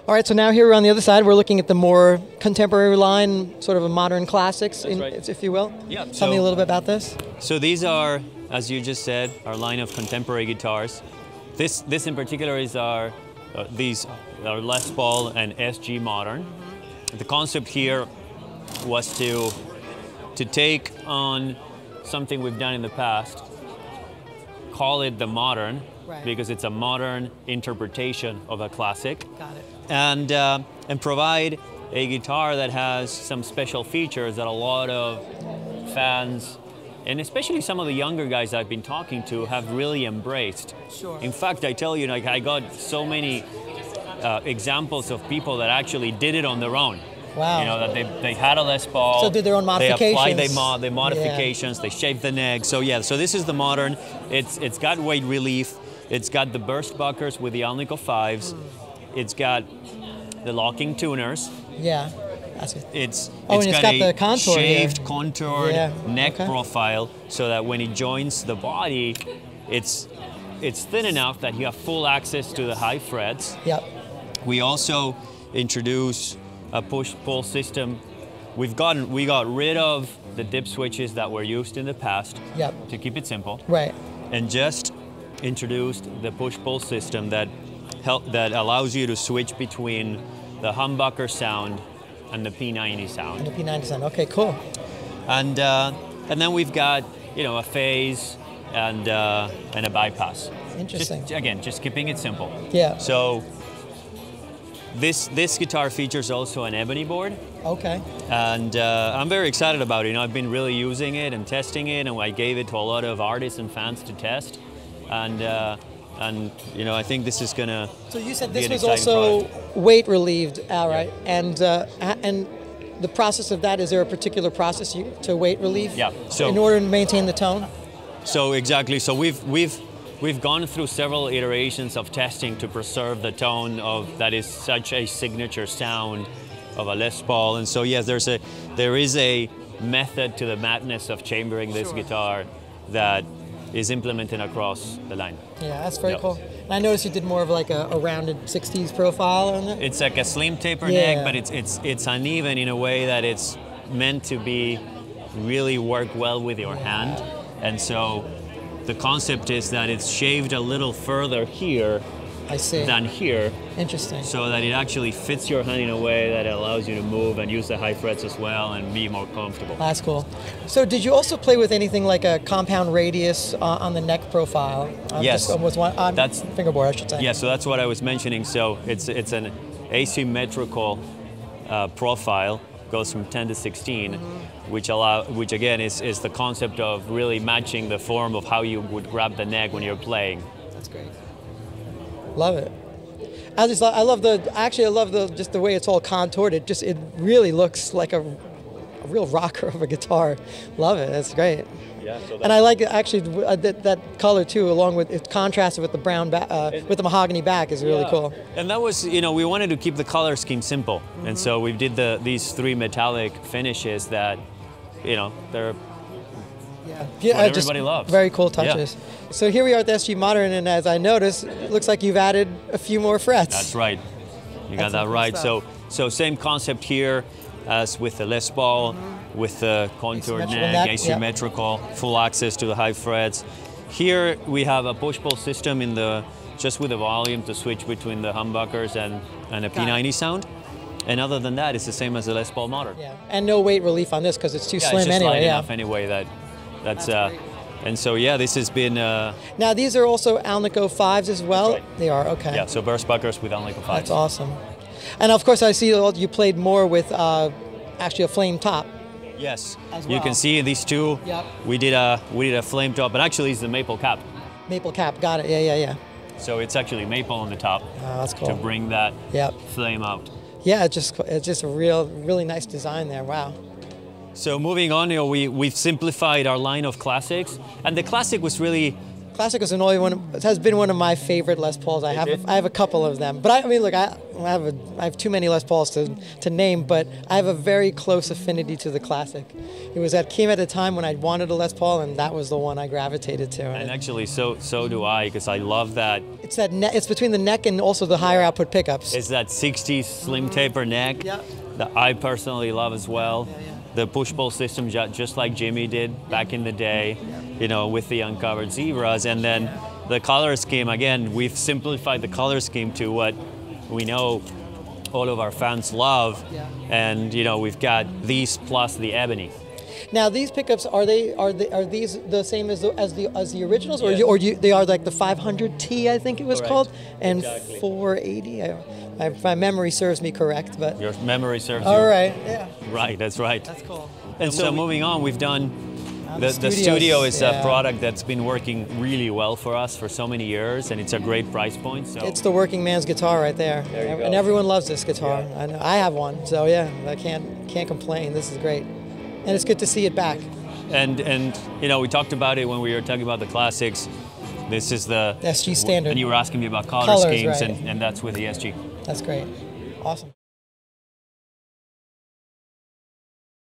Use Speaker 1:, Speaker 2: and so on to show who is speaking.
Speaker 1: All right, so now here on the other side, we're looking at the more contemporary line, sort of a modern classics, if you will.
Speaker 2: Yeah.
Speaker 1: Tell me a little bit about this.
Speaker 2: So these are, as you just said, our line of contemporary guitars. This in particular is these are Les Paul and SG Modern. The concept here was to take on something we've done in the past, call it the modern, because it's a modern interpretation of a classic.
Speaker 1: Got it.
Speaker 2: And provide a guitar that has some special features that a lot of fans, and especially some of the younger guys I've been talking to, have really embraced.
Speaker 1: Sure.
Speaker 2: In fact, I tell you, like, I got so many examples of people that actually did it on their own.
Speaker 1: Wow.
Speaker 2: You know, that they had a Les Paul.
Speaker 1: So did their own modifications.
Speaker 2: They applied their modifications, they shaved the neck. So yeah, so this is the modern. It's got weight relief. It's got the burst buckers with the Alnico 5s. It's got the locking tuners.
Speaker 1: Yeah. That's it.
Speaker 2: It's
Speaker 1: got
Speaker 2: a
Speaker 1: the contour
Speaker 2: shaved,
Speaker 1: here.
Speaker 2: contoured neck profile, so that when it joins the body, it's thin enough that you have full access to the high frets.
Speaker 1: Yep.
Speaker 2: We also introduce a push-pull system. We got rid of the dip switches that were used in the past.
Speaker 1: Yep.
Speaker 2: To keep it simple.
Speaker 1: Right.
Speaker 2: And just introduced the push-pull system that allows you to switch between the humbucker sound and the P90 sound.
Speaker 1: And the P90 sound. Okay, cool.
Speaker 2: And then we've got, you know, a phase and a bypass.
Speaker 1: Interesting.
Speaker 2: Just keeping it simple.
Speaker 1: Yeah.
Speaker 2: So this guitar features also an Ebony board.
Speaker 1: Okay.
Speaker 2: And I'm very excited about it. You know, I've been really using it and testing it, and I gave it to a lot of artists and fans to test. And you know, I think this is gonna.
Speaker 1: So you said this was also weight relieved, right? Yeah. And the process of that, is there a particular process to weight relieve?
Speaker 2: Yeah. So
Speaker 1: in order to maintain the tone.
Speaker 2: So exactly. So we've gone through several iterations of testing to preserve the tone of that is such a signature sound of a Les Paul. And so yes, there is a method to the madness of chambering this guitar that is implemented across the line.
Speaker 1: Yeah, that's very cool. And I noticed you did more of like a rounded 60s profile on it.
Speaker 2: It's like a slim taper neck, but it's uneven in a way that it's meant to be really work well with your hand. And so the concept is that it's shaved a little further here than here.
Speaker 1: Interesting.
Speaker 2: So that it actually fits your hand in a way that allows you to move and use the high frets as well and be more comfortable.
Speaker 1: That's cool. So did you also play with anything like a compound radius on the neck profile?
Speaker 2: Yes.
Speaker 1: That's fingerboard, I should say.
Speaker 2: Yeah, so that's what I was mentioning. So it's an asymmetrical profile, goes from 10 to 16, which again is the concept of really matching the form of how you would grab the neck when you're playing.
Speaker 1: That's great. Love it. I love just the way it's all contoured. It really looks like a real rocker of a guitar. Love it. That's great.
Speaker 2: Yeah. So
Speaker 1: and I like actually that color too, along with it contrasted with the brown with the mahogany back is really cool.
Speaker 2: And that was, you know, we wanted to keep the color scheme simple, and so we did these three metallic finishes that, you know, they're what everybody loves.
Speaker 1: Very cool touches. Yeah. So here we are at the SG Modern, and as I noticed, it looks like you've added a few more frets.
Speaker 2: That's right. You got that right. So same concept here as with the Les Paul, with the contoured neck, asymmetrical, full access to the high frets. Here we have a push-pull system just with the volume to switch between the humbuckers and a P90 sound. And other than that, it's the same as the Les Paul Modern.
Speaker 1: Yeah. And no weight relief on this because it's too slim
Speaker 2: it's just
Speaker 1: anyway.
Speaker 2: Light enough anyway that's and so yeah, this has been.
Speaker 1: Now these are also Alnico 5s as well.
Speaker 2: That's right.
Speaker 1: They are, okay.
Speaker 2: Yeah, so burst buckers with Alnico 5s.
Speaker 1: That's awesome. And of course, I see you played more with actually a flame top.
Speaker 2: Yes,
Speaker 1: as well.
Speaker 2: You can see these two.
Speaker 1: Yep.
Speaker 2: We did a flame top, but actually it's the maple cap.
Speaker 1: Maple cap, got it. Yeah.
Speaker 2: So it's actually maple on the top.
Speaker 1: Oh, that's cool.
Speaker 2: To bring that flame out.
Speaker 1: Yeah, it's just a really nice design there. Wow.
Speaker 2: So moving on, you know, we've simplified our line of classics, and the classic was really.
Speaker 1: Classic has been one of my favorite Les Pauls. I have a couple of them, but I mean, look, I have too many Les Pauls to name, but I have a very close affinity to the classic. It was came at a time when I wanted a Les Paul, and that was the one I gravitated to.
Speaker 2: And actually, so do I, because I love that.
Speaker 1: It's it's between the neck and also the higher output pickups.
Speaker 2: It's that 60s slim taper neck that I personally love as well. The push-pull system, just like Jimmy did back in the day, you know, with the uncovered zebras. And then the color scheme, again, we've simplified the color scheme to what we know all of our fans love. And, you know, we've got these plus the ebony.
Speaker 1: Now these pickups, are these the same as the originals, or they are like the 500T, I think it was called, and 480. If my memory serves me correct, but
Speaker 2: your memory serves you.
Speaker 1: All right, yeah.
Speaker 2: Right, that's right.
Speaker 1: That's cool.
Speaker 2: And so moving on, we've done. The studio is a product that's been working really well for us for so many years, and it's a great price point. So
Speaker 1: it's the working man's guitar right there, and everyone loves this guitar. I know, I have one, so yeah, I can't complain. This is great, and it's good to see it back.
Speaker 2: And you know, we talked about it when we were talking about the classics. This is the
Speaker 1: SG standard,
Speaker 2: and you were asking me about color schemes,
Speaker 1: right.
Speaker 2: and that's with the SG.
Speaker 1: That's great, awesome.